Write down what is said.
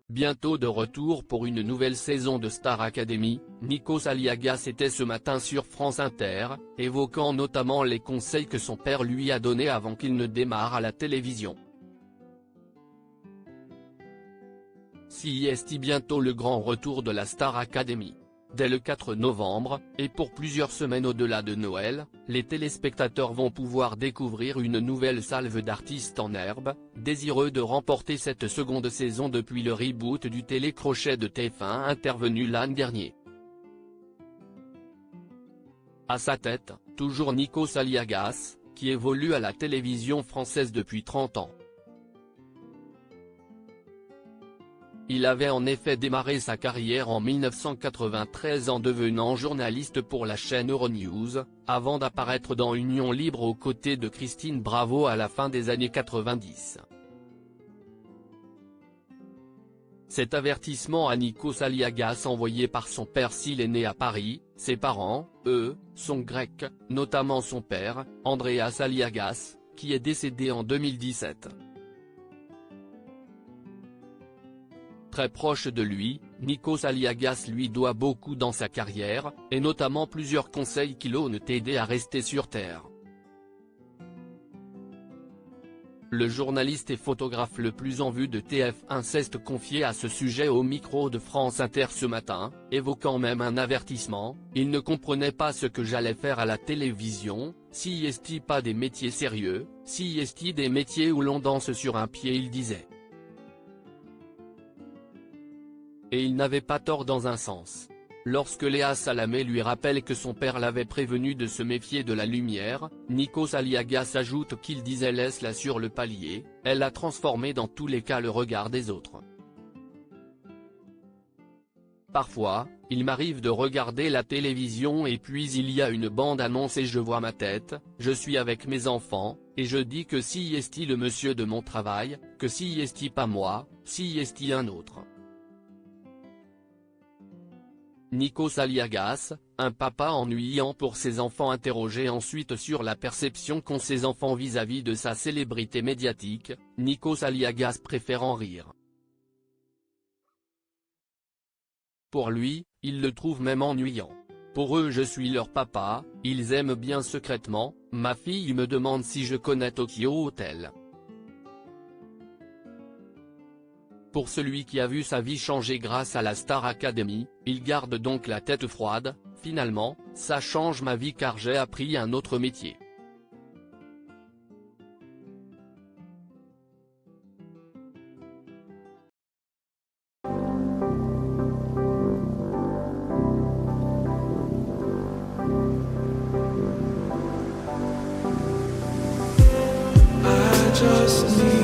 Bientôt de retour pour une nouvelle saison de Star Academy, Nikos Aliagas était ce matin sur France Inter, évoquant notamment les conseils que son père lui a donnés avant qu'il ne démarre à la télévision. CIST bientôt le grand retour de la Star Academy. Dès le 4 novembre, et pour plusieurs semaines au-delà de Noël, les téléspectateurs vont pouvoir découvrir une nouvelle salve d'artistes en herbe, désireux de remporter cette seconde saison depuis le reboot du télécrochet de TF1 intervenu l'an dernier. À sa tête, toujours Nikos Aliagas, qui évolue à la télévision française depuis 30 ans. Il avait en effet démarré sa carrière en 1993 en devenant journaliste pour la chaîne Euronews, avant d'apparaître dans Union Libre aux côtés de Christine Bravo à la fin des années 90. Cet avertissement à Nikos Aliagas envoyé par son père s'il est né à Paris, ses parents, eux, sont grecs, notamment son père, Andreas Aliagas, qui est décédé en 2017. Très proche de lui, Nikos Aliagas lui doit beaucoup dans sa carrière, et notamment plusieurs conseils qui l'ont aidé à rester sur Terre. Le journaliste et photographe le plus en vue de TF1 s'est confié à ce sujet au micro de France Inter ce matin, évoquant même un avertissement: « Il ne comprenait pas ce que j'allais faire à la télévision, CIST pas des métiers sérieux, CIST des métiers où l'on danse sur un pied », il disait. Et il n'avait pas tort dans un sens. Lorsque Léa Salamé lui rappelle que son père l'avait prévenu de se méfier de la lumière, Nikos Aliagas ajoute qu'il disait « laisse-la sur le palier, elle a transformé dans tous les cas le regard des autres. Parfois, il m'arrive de regarder la télévision et puis il y a une bande-annonce et je vois ma tête, je suis avec mes enfants, et je dis que CIST le monsieur de mon travail, que CIST pas moi, CIST un autre ». Nikos Aliagas, un papa ennuyant pour ses enfants interrogé ensuite sur la perception qu'ont ses enfants vis-à-vis de sa célébrité médiatique, Nikos Aliagas préfère en rire. Pour lui, il le trouve même ennuyant. Pour eux je suis leur papa, ils aiment bien secrètement, ma fille me demande si je connais Tokyo Hotel. Pour celui qui a vu sa vie changer grâce à la Star Academy, il garde donc la tête froide: « Finalement, ça change ma vie car j'ai appris un autre métier. » I just need